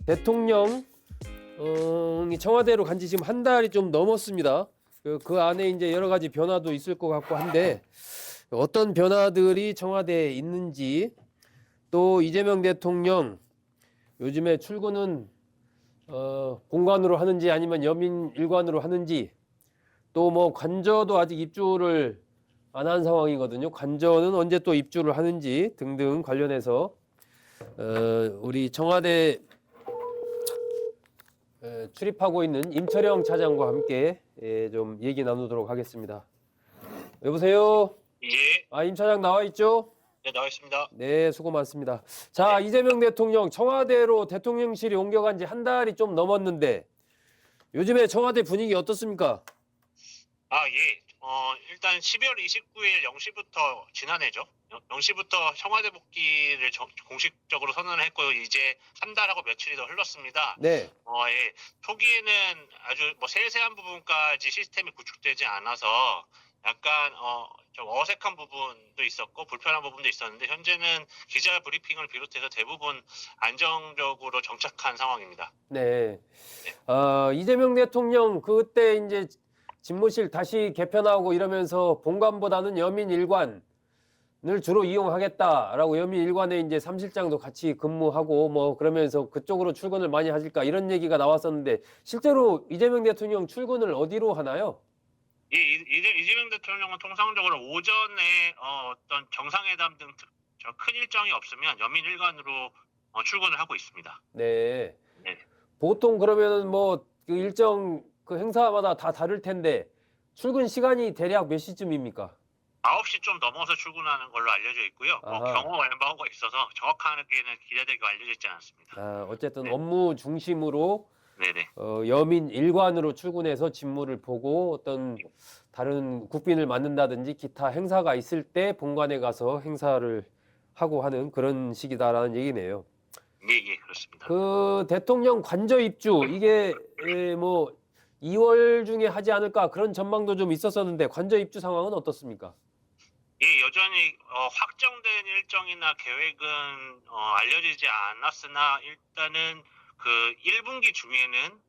대통령 청와대로 간지 지금 한 달이 좀 넘었습니다. 그 안에 이제 여러 가지 변화도 있을 것 같고 한데 어떤 변화들이 청와대에 있는지, 또 이재명 대통령 요즘에 출근은 본관으로 하는지 아니면 여민 일관으로 하는지, 또 뭐 관저도 아직 입주를 안 한 상황이거든요. 관저는 언제 또 입주를 하는지 등등 관련해서 우리 청와대 출입하고 있는 임철영 차장과 함께 좀 얘기 나누도록 하겠습니다. 여보세요? 예, 임 차장 나와 있죠? 네, 나와 있습니다. 네, 수고 많습니다. 자, 이재명 대통령 청와대로 대통령실이 옮겨간 지 한 달이 좀 넘었는데 요즘에 청와대 분위기 어떻습니까? 예. 일단 12월 29일 0시부터 지난해죠. 0시부터 청와대 복귀를 공식적으로 선언을 했고요. 이제 한 달하고 며칠이 더 흘렀습니다. 네. 예. 초기에는 아주 뭐 세세한 부분까지 시스템이 구축되지 않아서 약간 좀 어색한 부분도 있었고 불편한 부분도 있었는데, 현재는 기자 브리핑을 비롯해서 대부분 안정적으로 정착한 상황입니다. 네. 이재명 대통령 그때 이제 집무실 다시 개편하고 이러면서 본관보다는 여민 일관을 주로 이용하겠다라고, 여민 일관에 이제 사무실장도 같이 근무하고 뭐 그러면서 그쪽으로 출근을 많이 하실까 이런 얘기가 나왔었는데, 실제로 이재명 대통령 출근을 어디로 하나요? 이재명 대통령은 통상적으로 오전에 어떤 정상회담 등 큰 일정이 없으면 여민 일관으로 출근을 하고 있습니다. 네. 네. 보통 그러면은 뭐 그 일정 그 행사마다 다 다를 텐데 출근 시간이 대략 몇 시쯤입니까? 9시 좀 넘어서 출근하는 걸로 알려져 있고요. 뭐 아하. 경호 엠바고가 있어서 정확하게는 기자들과 알려져 있지 않습니다. 어쨌든 네. 업무 중심으로 네네. 여민 일관으로 출근해서 직무를 보고 어떤 다른 국빈을 맡는다든지 기타 행사가 있을 때 본관에 가서 행사를 하고 하는 그런 식이다라는 얘기네요. 예, 그렇습니다. 그 대통령 관저 입주 이게 뭐 2월 중에 하지 않을까 그런 전망도 좀 있었었는데 관저 입주 상황은 어떻습니까? 예, 여전히 확정된 일정이나 계획은 알려지지 않았으나, 일단은 그 1분기 중에는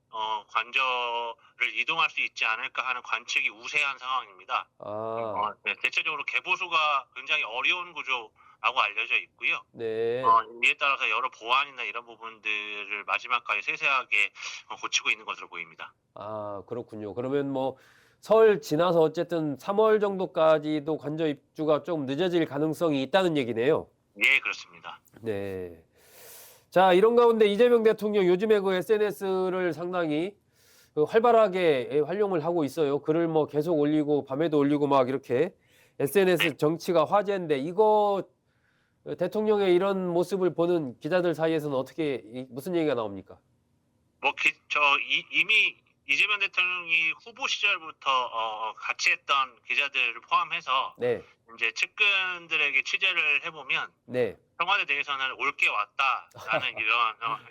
관저를 이동할 수 있지 않을까 하는 관측이 우세한 상황입니다. 네, 대체적으로 개보수가 굉장히 어려운 구조라고 알려져 있고요. 네. 이에 따라서 여러 보안이나 이런 부분들을 마지막까지 세세하게 고치고 있는 것으로 보입니다. 그렇군요. 그러면 뭐 설 지나서 어쨌든 3월 정도까지도 관저 입주가 좀 늦어질 가능성이 있다는 얘기네요. 예, 그렇습니다. 네. 자, 이런 가운데 이재명 대통령 요즘에 그 SNS를 상당히 그 활발하게 활용을 하고 있어요. 글을 뭐 계속 올리고 밤에도 올리고 막 이렇게 네. SNS 정치가 화제인데, 이거 대통령의 이런 모습을 보는 기자들 사이에서는 어떻게 무슨 얘기가 나옵니까? 뭐 이미 이재명 대통령이 후보 시절부터 같이 했던 기자들을 포함해서 네. 이제 측근들에게 취재를 해보면 네. 청와대 내에서는 올 게 왔다라는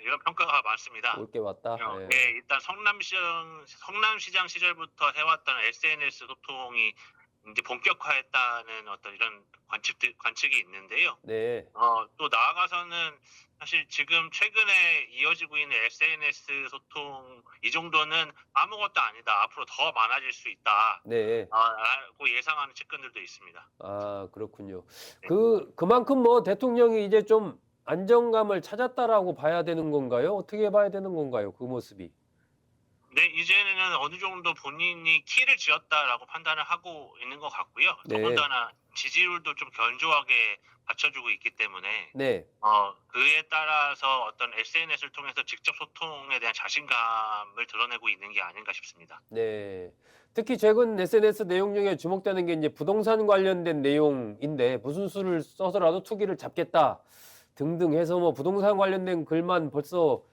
이런 평가가 많습니다. 올 게 왔다. 네, 일단 성남시장 시절부터 해왔던 SNS 소통이 이제 본격화했다는 어떤 이런 관측이 있는데요. 네. 또 나아가서는 사실 지금 최근에 이어지고 있는 SNS 소통 이 정도는 아무것도 아니다, 앞으로 더 많아질 수 있다, 네. 라고 예상하는 측근들도 있습니다. 그렇군요. 네. 그만큼 뭐 대통령이 이제 좀 안정감을 찾았다라고 봐야 되는 건가요? 어떻게 봐야 되는 건가요? 그 모습이. 네, 이제는 어느 정도 본인이 키를 쥐었다라고 판단을 하고 있는 것 같고요. 네. 더군다나 지지율도 좀 견조하게 받쳐주고 있기 때문에 네. 그에 따라서 어떤 SNS를 통해서 직접 소통에 대한 자신감을 드러내고 있는 게 아닌가 싶습니다. 네. 특히 최근 SNS 내용 중에 주목되는 게 이제 부동산 관련된 내용인데, 무슨 수를 써서라도 투기를 잡겠다 등등 해서 뭐 부동산 관련된 글만 벌써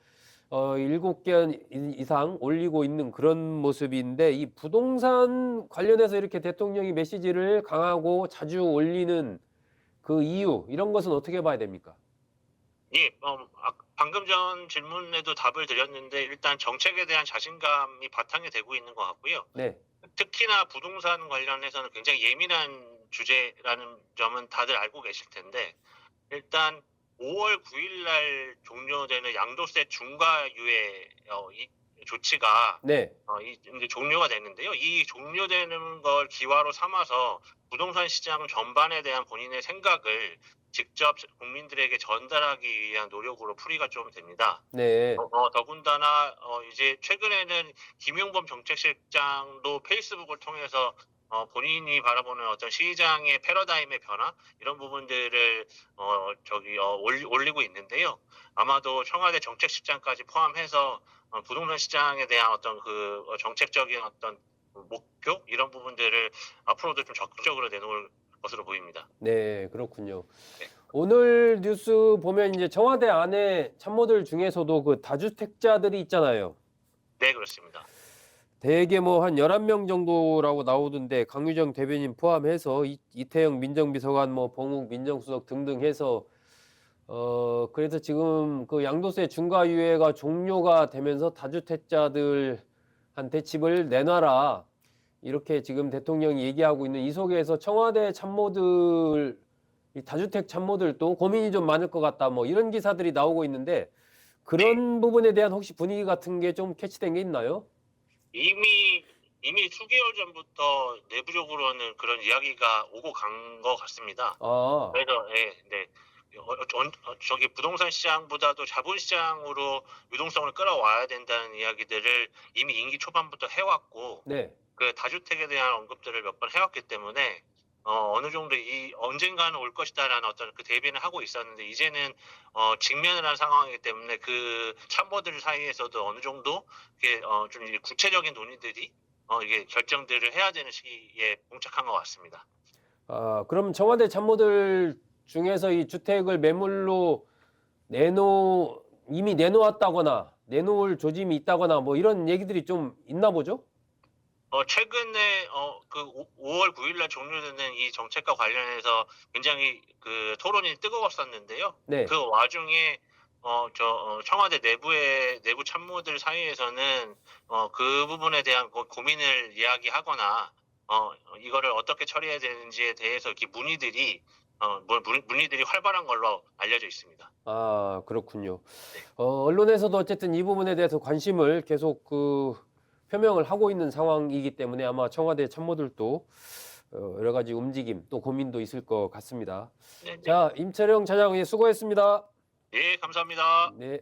7개 이상 올리고 있는 그런 모습인데, 이 부동산 관련해서 이렇게 대통령이 메시지를 강하고 자주 올리는 그 이유, 이런 것은 어떻게 봐야 됩니까? 예, 방금 전 질문에도 답을 드렸는데, 일단 정책에 대한 자신감이 바탕이 되고 있는 것 같고요. 네. 특히나 부동산 관련해서는 굉장히 예민한 주제라는 점은 다들 알고 계실 텐데, 일단 5월 9일 날 종료되는 양도세 중과유예 이 조치가 네. 이제 종료가 됐는데요. 이 종료되는 걸 기화로 삼아서 부동산 시장 전반에 대한 본인의 생각을 직접 국민들에게 전달하기 위한 노력으로 풀이가 좀 됩니다. 네. 더군다나 이제 최근에는 김용범 정책실장도 페이스북을 통해서 본인이 바라보는 어떤 시장의 패러다임의 변화 이런 부분들을 올리고 있는데요. 아마도 청와대 정책실장까지 포함해서 부동산 시장에 대한 어떤 정책적인 어떤 목표 이런 부분들을 앞으로도 좀 적극적으로 내놓을 것으로 보입니다. 네, 그렇군요. 네. 오늘 뉴스 보면 이제 청와대 안에 참모들 중에서도 그 다주택자들이 있잖아요. 네, 그렇습니다. 대개 뭐 한 11명 정도라고 나오던데 강유정 대변인 포함해서 이태영 민정비서관 뭐 봉욱 민정수석 등등 해서 그래서 지금 그 양도세 중과유예가 종료가 되면서 다주택자들한테 집을 내놔라. 이렇게 지금 대통령이 얘기하고 있는 이 속에서 청와대 참모들, 이 다주택 참모들도 고민이 좀 많을 것 같다. 뭐 이런 기사들이 나오고 있는데 그런 부분에 대한 혹시 분위기 같은 게 좀 캐치된 게 있나요? 이미 수개월 전부터 내부적으로는 그런 이야기가 오고 간 것 같습니다. 아, 그래서 네. 저기 부동산 시장보다도 자본 시장으로 유동성을 끌어와야 된다는 이야기들을 이미 임기 초반부터 해왔고 네. 그 다주택에 대한 언급들을 몇 번 해왔기 때문에 어느 정도 언젠가는 올 것이다라는 어떤 그 대비는 하고 있었는데 이제는 직면을 한 상황이기 때문에 그 참모들 사이에서도 어느 정도 이게 좀 이제 구체적인 논의들이 이게 결정들을 해야 되는 시기에 봉착한 것 같습니다. 아, 그럼 청와대 참모들 중에서 이 주택을 매물로 이미 내놓았다거나 내놓을 조짐이 있다거나 뭐 이런 얘기들이 좀 있나 보죠? 최근에 5월 9일 날 종료되는 이 정책과 관련해서 굉장히 그 토론이 뜨거웠었는데요. 네. 그 와중에 청와대 내부 참모들 사이에서는 그 부분에 대한 고민을 이야기하거나 이거를 어떻게 처리해야 되는지에 대해서 이렇게 문의들이 활발한 걸로 알려져 있습니다. 아, 그렇군요. 네. 언론에서도 어쨌든 이 부분에 대해서 관심을 계속 표명을 하고 있는 상황이기 때문에 아마 청와대 참모들도 여러 가지 움직임 또 고민도 있을 것 같습니다. 네, 네. 자, 임철영 차장 수고했습니다. 예, 감사합니다. 네.